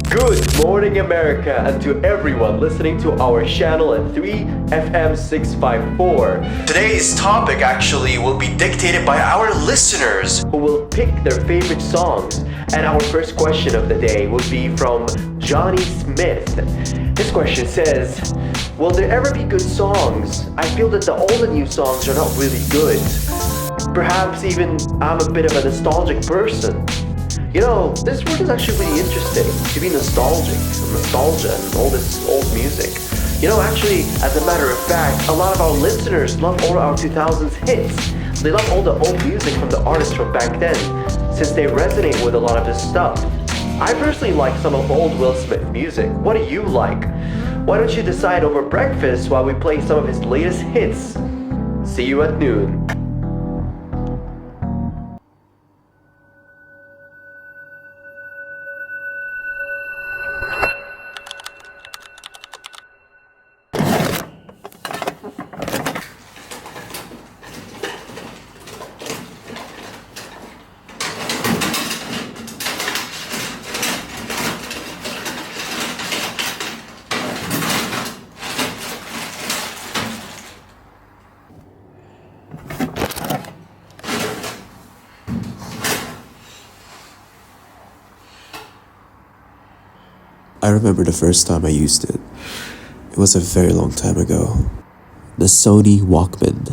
Good morning, America, and to everyone listening to our channel at 3FM654. Today's topic actually will be dictated by our listeners who will pick their favorite songs. And our first question of the day would be from Johnny Smith. This question says, will there ever be good songs? I feel that all the new songs are not really good. Perhaps even I'm a bit of a nostalgic person. You know, this word is actually really interesting, to be nostalgia and all this old music. You know, actually, as a matter of fact, a lot of our listeners love all our 2000s hits. They love all the old music from the artists from back then, since they resonate with a lot of this stuff. I personally like some of old Will Smith music. What do you like? Why don't you decide over breakfast while we play some of his latest hits? See you at noon. I remember the first time I used it. It was a very long time ago. The Sony Walkman,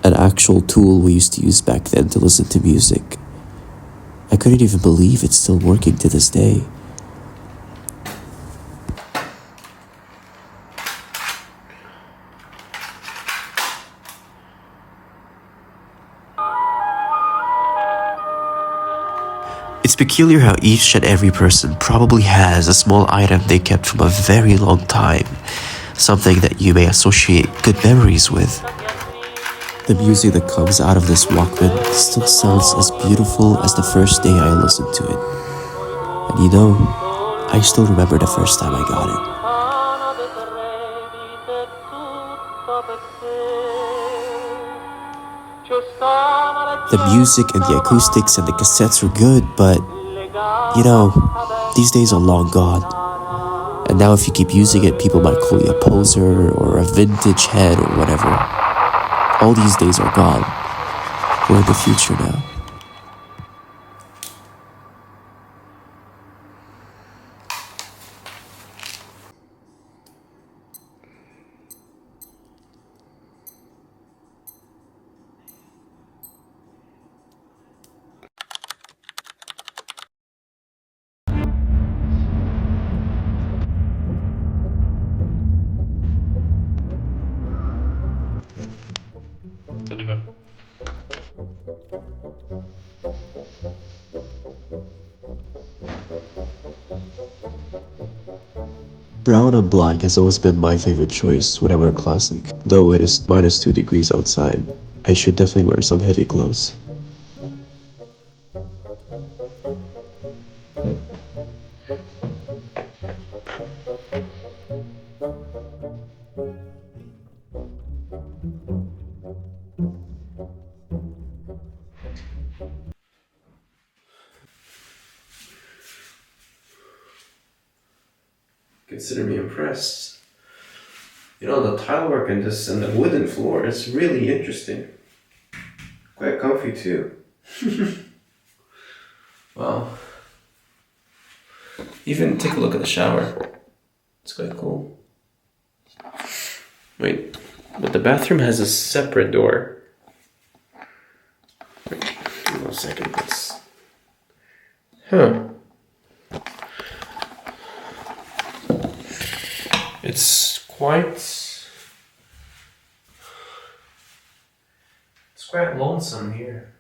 an actual tool we used to use back then to listen to music. I couldn't even believe it's still working to this day. It's peculiar how each and every person probably has a small item they kept from a very long time, something that you may associate good memories with. The music that comes out of this Walkman still sounds as beautiful as the first day I listened to it. And you know, I still remember the first time I got it. The music and the acoustics and the cassettes were good, but, you know, these days are long gone. And now if you keep using it, people might call you a poser or a vintage head or whatever. All these days are gone. We're in the future now. Brown on black has always been my favorite choice when I wear classic. Though it is -2 degrees outside, I should definitely wear some heavy clothes. Consider me impressed. You know, the tile work and the wooden floor is really interesting. Quite comfy too. Wow. Even take a look at the shower. It's quite cool. Wait, but the bathroom has a separate door. Wait, give me 1 second. Huh. It's quite lonesome here.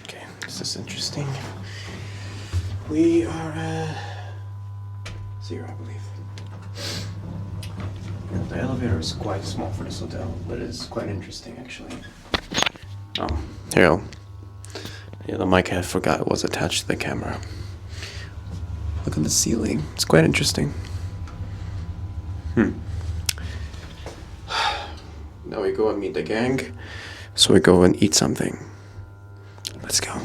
Okay, this is interesting. We are at 0, I believe. Yeah, the elevator is quite small for this hotel, but it's quite interesting actually. Oh, here you go. Yeah, the mic I forgot was attached to the camera. Look at the ceiling. It's quite interesting. Now we go and meet the gang. So we go and eat something. Let's go.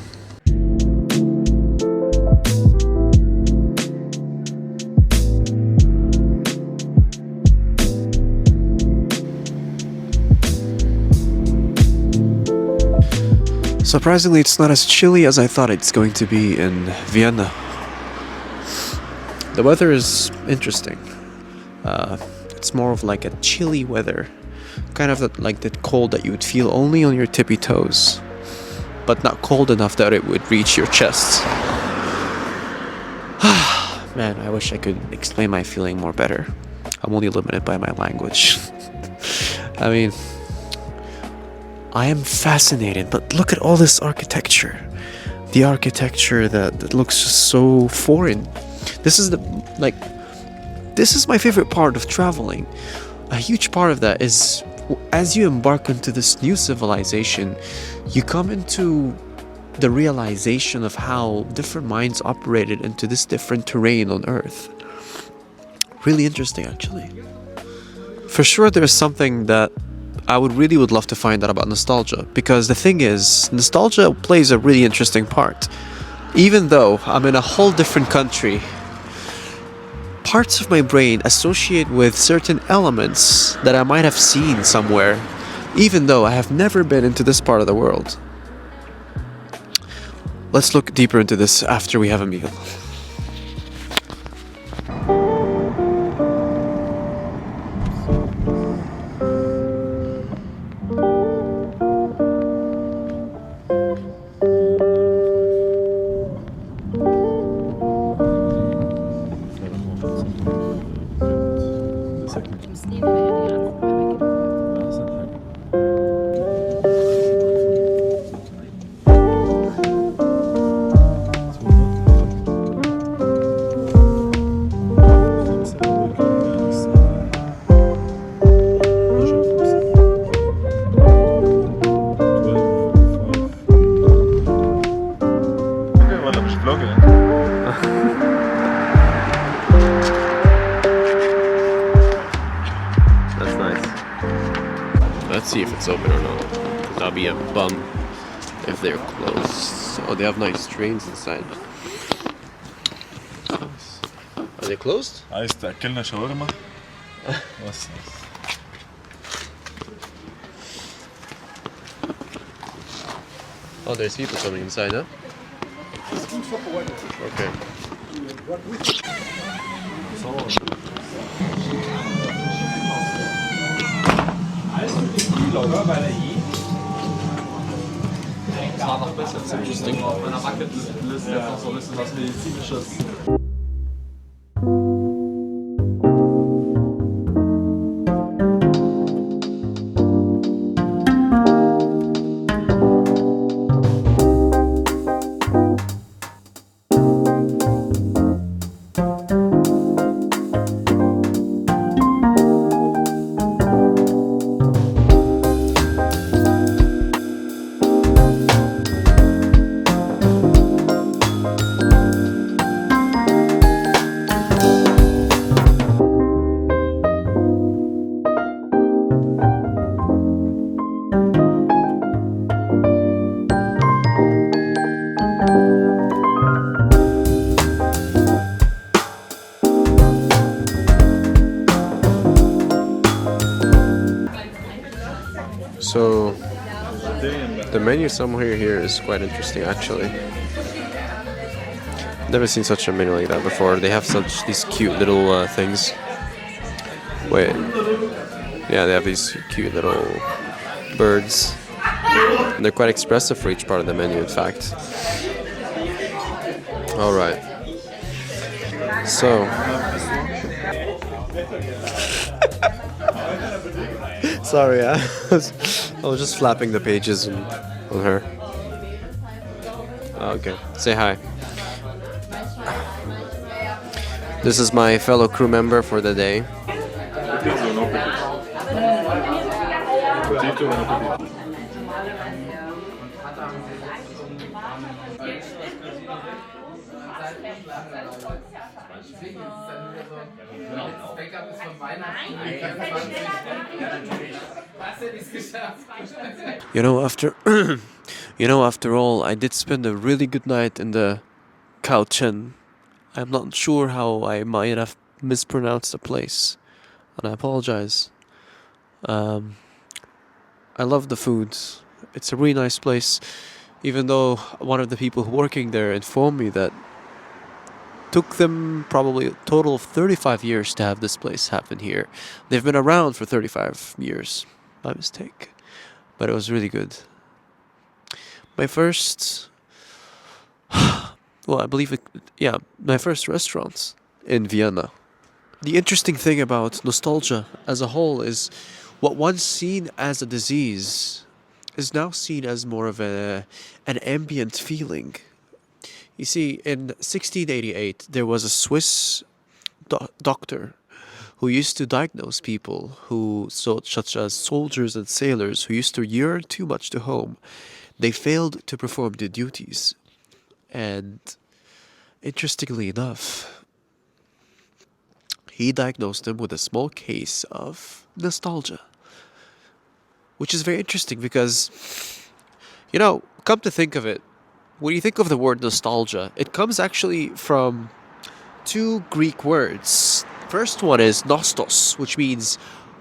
Surprisingly, it's not as chilly as I thought it's going to be in Vienna. The weather is interesting. It's more of like a chilly weather. Kind of like the cold that you would feel only on your tippy toes. But not cold enough that it would reach your chest. Man, I wish I could explain my feeling more better. I'm only limited by my language. I mean, I am fascinated, but look at all this architecture. The architecture that looks just so foreign. This is my favorite part of traveling. A huge part of that is as you embark into this new civilization, you come into the realization of how different minds operated into this different terrain on Earth. Really interesting, actually. For sure, there's something that I would love to find out about nostalgia, because the thing is, nostalgia plays a really interesting part. Even though I'm in a whole different country, parts of my brain associate with certain elements that I might have seen somewhere, even though I have never been into this part of the world. Let's look deeper into this after we have a meal. Let's see if it's open or not. That'll be a bum if they're closed. Oh, they have nice trains inside. Are they closed? عايز تأكلنا شاورما؟ بس Oh, there's people coming inside, huh? Okay. That's interesting. So the menu somewhere here is quite interesting, actually. Never seen such a menu like that before. They have such these cute little things. Wait, yeah, they have these cute little birds. And they're quite expressive for each part of the menu, in fact. All right. So. Sorry, I was just flapping the pages on her. Okay, say hi. This is my fellow crew member for the day. You know, after after all, I did spend a really good night in the Couchen. I'm not sure how I might have mispronounced the place, and I apologize. Um, I love the food. It's a really nice place, even though one of the people working there informed me that took them probably a total of 35 years to have this place happen here. They've been around for 35 years. My mistake. But it was really good. My first, well, I believe it, yeah, my first restaurant in Vienna. The interesting thing about nostalgia as a whole is what once seen as a disease is now seen as more of an ambient feeling. You see, in 1688, there was a Swiss doctor who used to diagnose people such as soldiers and sailors, who used to yearn too much to home. They failed to perform their duties. And interestingly enough, he diagnosed them with a small case of nostalgia. Which is very interesting because, come to think of it, when you think of the word nostalgia, it comes actually from two Greek words. First one is nostos, which means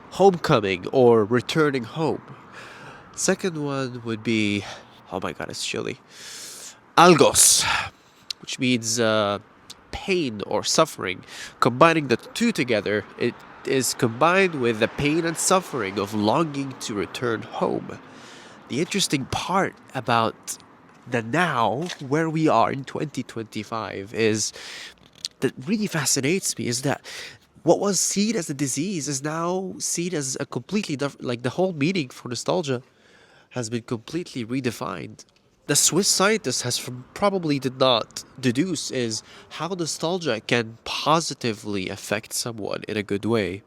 homecoming or returning home. Second one would be, oh my god, it's chilly, algos, which means pain or suffering. Combining the two together, it is combined with the pain and suffering of longing to return home. The interesting part about the now, where we are in 2025, is that really fascinates me is that what was seen as a disease is now seen as a completely different, like the whole meaning for nostalgia has been completely redefined. The Swiss scientist probably did not deduce is how nostalgia can positively affect someone in a good way,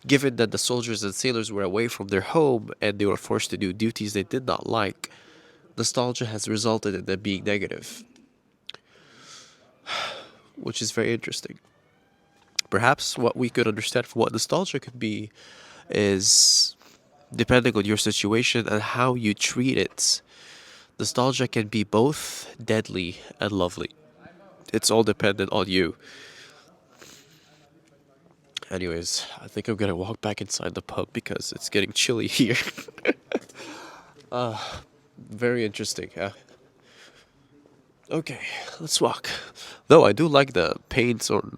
given that the soldiers and sailors were away from their home and they were forced to do duties they did not like. Nostalgia has resulted in them being negative, which is very interesting. Perhaps what we could understand from what nostalgia could be is, depending on your situation and how you treat it, nostalgia can be both deadly and lovely. It's all dependent on you. Anyways, I think I'm gonna walk back inside the pub because it's getting chilly here. Very interesting, huh? Okay, let's walk. Though I do like the paints on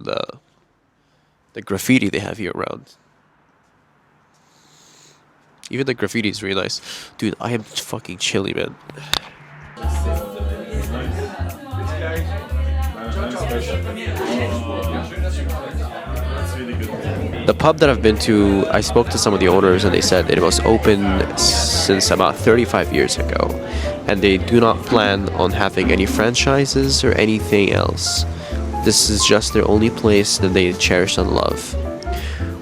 the graffiti they have here around. Even the graffiti is really nice. Dude, I am fucking chilly, man. The pub that I've been to, I spoke to some of the owners and they said it was open since about 35 years ago. And they do not plan on having any franchises or anything else. This is just their only place that they cherish and love.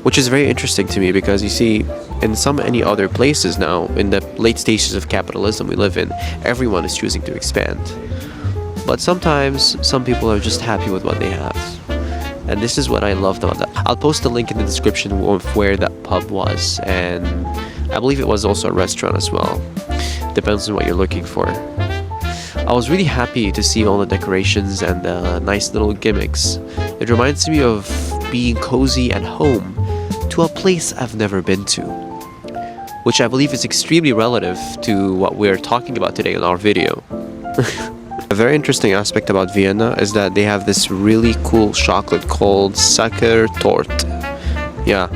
Which is very interesting to me because you see, in many other places now, in the late stages of capitalism we live in, everyone is choosing to expand. But sometimes, some people are just happy with what they have. And this is what I loved about that. I'll post a link in the description of where that pub was, and I believe it was also a restaurant as well. Depends on what you're looking for. I was really happy to see all the decorations and the nice little gimmicks. It reminds me of being cozy at home to a place I've never been to, which I believe is extremely relative to what we're talking about today in our video. A very interesting aspect about Vienna is that they have this really cool chocolate called Sachertorte. Yeah,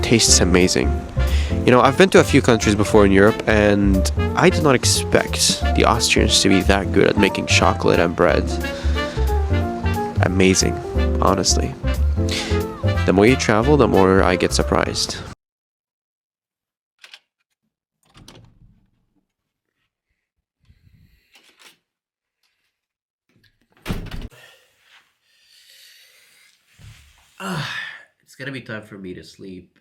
tastes amazing. I've been to a few countries before in Europe, and I did not expect the Austrians to be that good at making chocolate and bread. Amazing, honestly. The more you travel, the more I get surprised. It's gonna be time for me to sleep.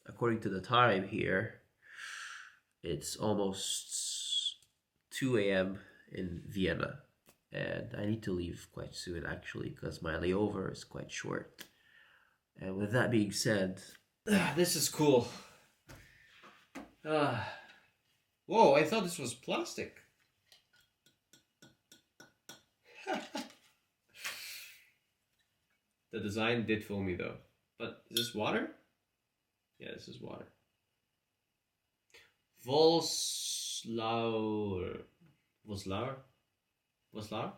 According to the time here, it's almost 2 a.m. in Vienna. and I need to leave quite soon actually because my layover is quite short. And with that being said, this is cool. Whoa, I thought this was plastic. The design did fool me though. But is this water? Yeah, this is water. Volslauer. Volslauer? Volslauer?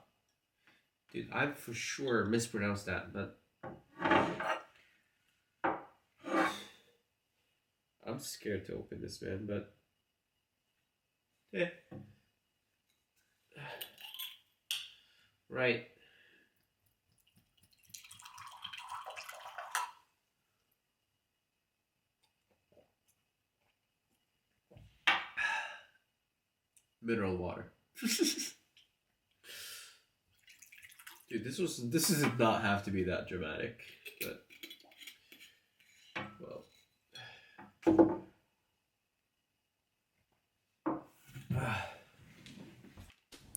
Dude, I for sure mispronounced that, but I'm scared to open this, man, but right. Mineral water. Dude, this did not have to be that dramatic, but well.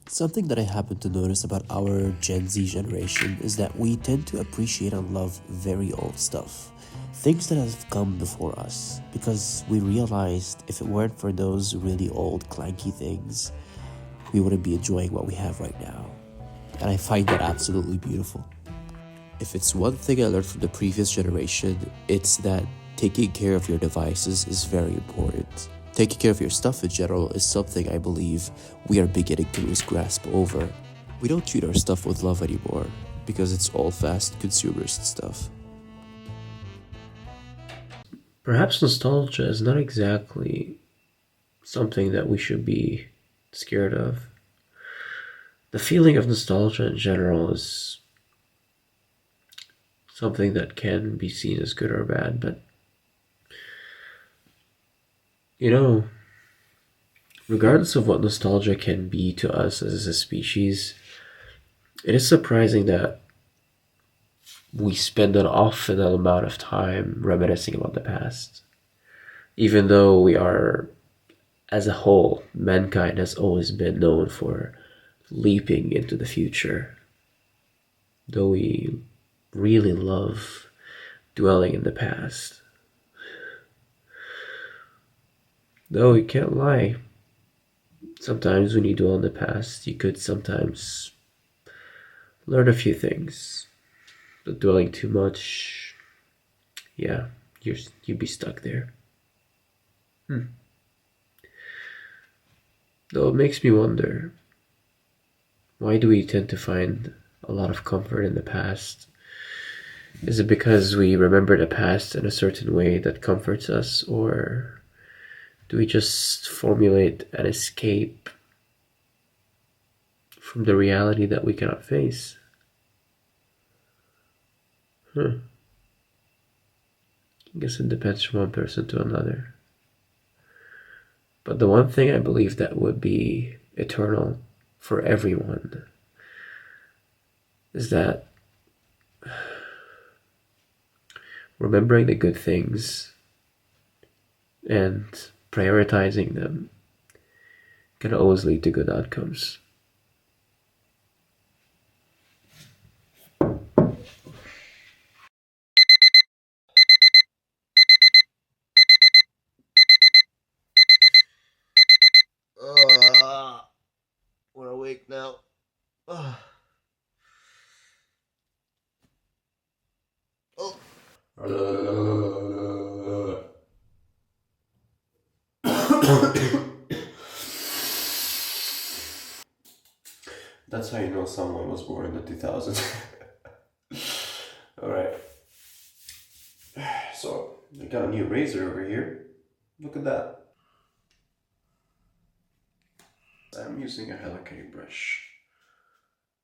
Something that I happen to notice about our Gen Z generation is that we tend to appreciate and love very old stuff. Things that have come before us, because we realized if it weren't for those really old clanky things, we wouldn't be enjoying what we have right now. And I find that absolutely beautiful. If it's one thing I learned from the previous generation, it's that taking care of your devices is very important. Taking care of your stuff in general is something I believe we are beginning to lose grasp over. We don't treat our stuff with love anymore because it's all fast consumerist stuff. Perhaps nostalgia is not exactly something that we should be scared of. The feeling of nostalgia in general is something that can be seen as good or bad, but you know, regardless of what nostalgia can be to us as a species, it is surprising that we spend an often amount of time reminiscing about the past. Even though we are, as a whole, mankind has always been known for leaping into the future. Though we really love dwelling in the past. Though we can't lie, sometimes when you dwell in the past, you could sometimes learn a few things. But dwelling too much, yeah, you'd be stuck there. Though it makes me wonder, why do we tend to find a lot of comfort in the past? Is it because we remember the past in a certain way that comforts us, or do we just formulate an escape from the reality that we cannot face? I guess it depends from one person to another. But the one thing I believe that would be eternal for everyone is that remembering the good things and prioritizing them can always lead to good outcomes. We're awake now. That's how you know someone was born in the 2000s. Alright. So, I got a new razor over here. Look at that. I'm using a Hello Kitty brush.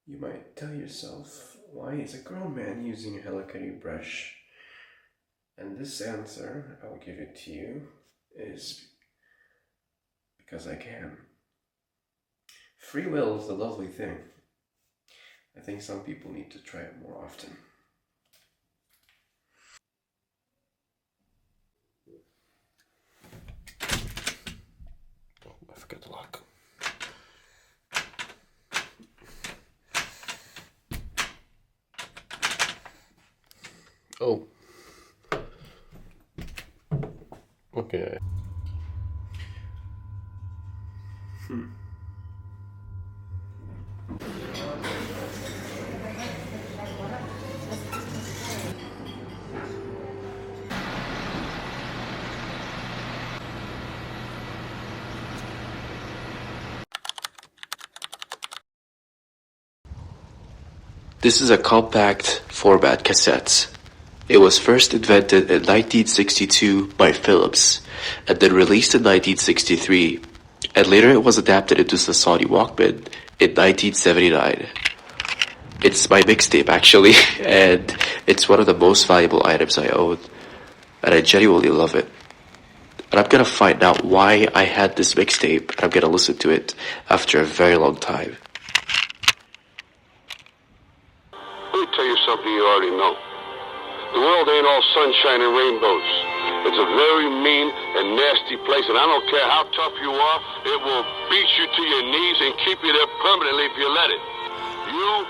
You might tell yourself, why is a grown man using a Hello Kitty brush? And this answer, I'll give it to you, is because I can. Free will is a lovely thing. I think some people need to try it more often. Oh, I forgot the lock. Oh. Okay. This is a compact format cassette. It was first invented in 1962 by Philips, and then released in 1963, and later it was adapted into the Sony Walkman in 1979. It's my mixtape actually, and it's one of the most valuable items I own, and I genuinely love it. And I'm gonna find out why I had this mixtape, and I'm gonna listen to it after a very long time. Let me tell you something you already know. The world ain't all sunshine and rainbows. It's a very mean and nasty place, and I don't care how tough you are, it will beat you to your knees and keep you there permanently if you let it. You're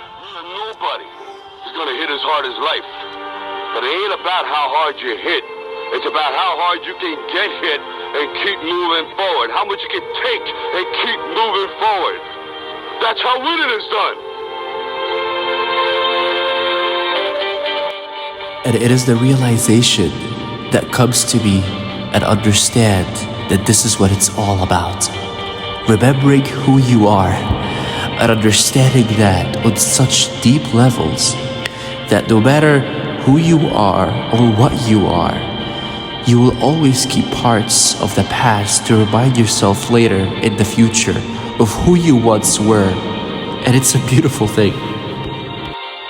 nobody is gonna hit as hard as life. But it ain't about how hard you hit. It's about how hard you can get hit and keep moving forward. How much you can take and keep moving forward. That's how winning is done. And it is the realization that comes to me and understand that this is what it's all about. Remembering who you are and understanding that on such deep levels that no matter who you are or what you are, you will always keep parts of the past to remind yourself later in the future of who you once were. And it's a beautiful thing.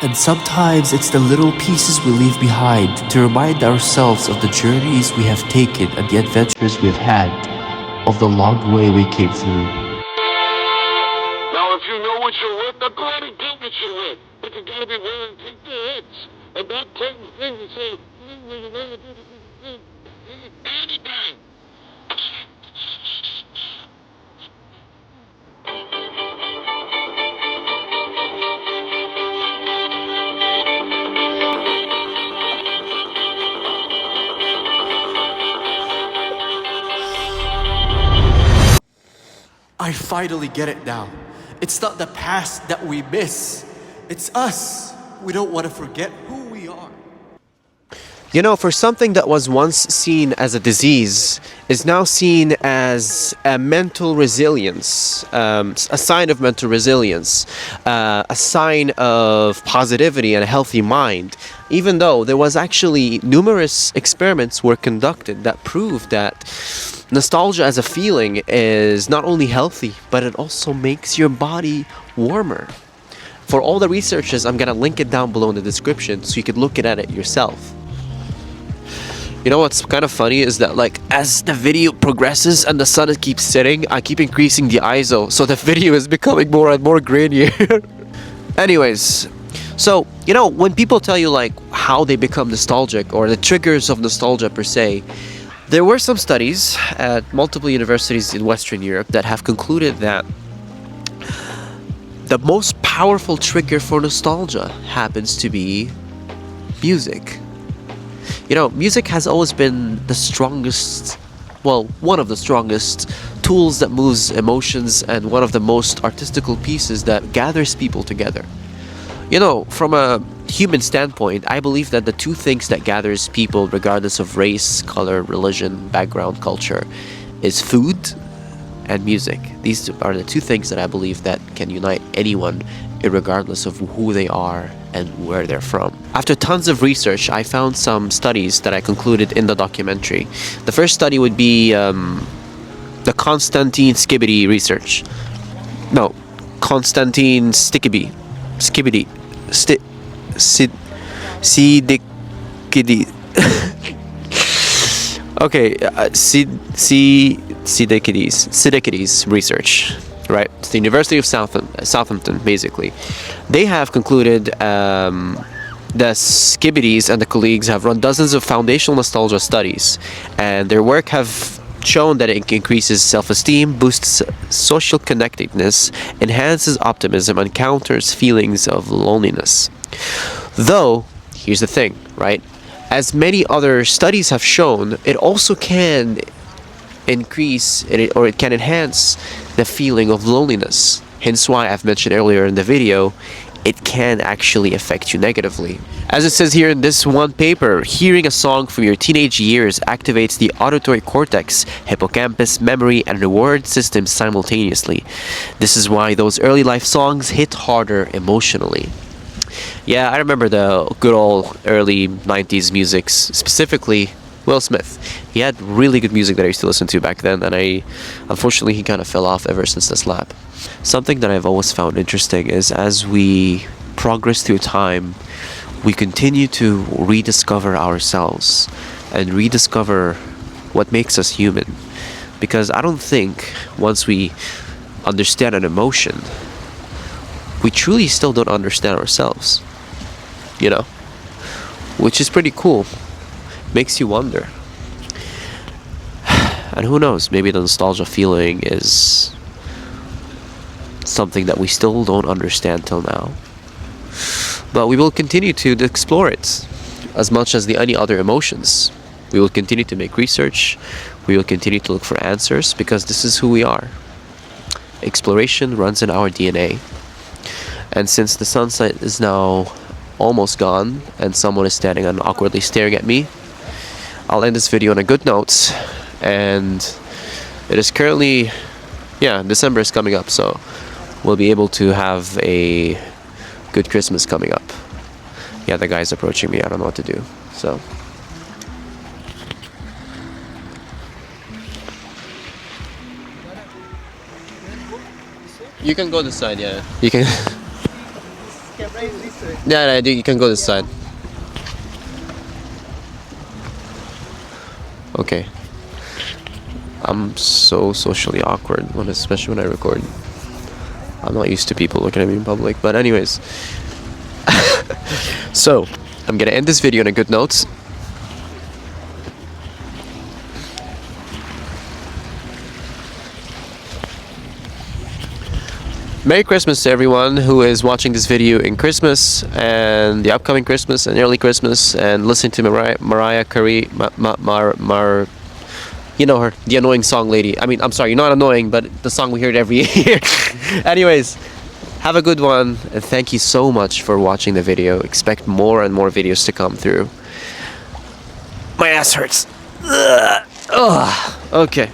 And sometimes it's the little pieces we leave behind to remind ourselves of the journeys we have taken and the adventures we have had, of the long way we came through. Now, if you know what you're worth, now go ahead and get what you're worth. But you gotta be willing to take the hits. And not take the thing and say, anything. I finally get it now. It's not the past that we miss. It's us. We don't want to forget who we are. You know, for something that was once seen as a disease is now seen as a mental resilience, a sign of mental resilience, a sign of positivity and a healthy mind. Even though there was actually numerous experiments were conducted that proved that nostalgia as a feeling is not only healthy, but it also makes your body warmer. For all the researchers, I'm gonna link it down below in the description so you could look at it yourself. You know what's kind of funny is that, like, as the video progresses and the sun keeps setting, I keep increasing the ISO, so the video is becoming more and more grainier. Anyways, so, you know, when people tell you, like, how they become nostalgic or the triggers of nostalgia per se, there were some studies at multiple universities in Western Europe that have concluded that the most powerful trigger for nostalgia happens to be music. You know, music has always been the strongest, well, one of the strongest tools that moves emotions and one of the most artistical pieces that gathers people together. You know, from a human standpoint, I believe that the two things that gathers people regardless of race, color, religion, background, culture is food and music. These are the two things that I believe that can unite anyone regardless of who they are and where they're from. After tons of research, I found some studies that I concluded in the documentary. The first study would be the Konstantin Skibidi research. No, Konstantin Sedikides. Okay, Sedikides research, right? It's the University of Southampton, basically. They have concluded the Skibides and the colleagues have run dozens of foundational nostalgia studies, and their work have shown that it increases self-esteem, boosts social connectedness, enhances optimism, and counters feelings of loneliness. Though, here's the thing, right? as many other studies have shown, it also can increase or it can enhance the feeling of loneliness. Hence why I've mentioned earlier in the video, it can actually affect you negatively. As it says here in this one paper, hearing a song from your teenage years activates the auditory cortex, hippocampus, memory, and reward systems simultaneously. This is why those early life songs hit harder emotionally. Yeah, I remember the good old early 90s music, specifically Will Smith. He had really good music that I used to listen to back then, and unfortunately he kind of fell off ever since the slap. Something that I've always found interesting is as we progress through time, we continue to rediscover ourselves and rediscover what makes us human. Because I don't think once we understand an emotion, we truly still don't understand ourselves, you know, which is pretty cool. Makes you wonder. And who knows, maybe the nostalgia feeling is something that we still don't understand till now. But we will continue to explore it as much as any other emotions. We will continue to make research. We will continue to look for answers because this is who we are. Exploration runs in our DNA. And since the sunset is now almost gone and someone is standing and awkwardly staring at me, I'll end this video on a good note. And it is currently, December is coming up, so we'll be able to have a good Christmas coming up. Yeah, the guy's approaching me. I don't know what to do. So you can go this side, yeah. You can. Yeah, you can go this side. Okay. I'm so socially awkward, especially when I record. I'm not used to people looking at me in public, but anyways. So, I'm gonna end this video on a good note. Merry Christmas to everyone who is watching this video in Christmas and the upcoming Christmas and early Christmas and listening to Mariah Carey, you know her, the annoying song lady. I mean, I'm sorry, you're not annoying, but the song we heard every year. Anyways, have a good one, and thank you so much for watching the video. Expect more and more videos to come through. My ass hurts. Ugh. Okay.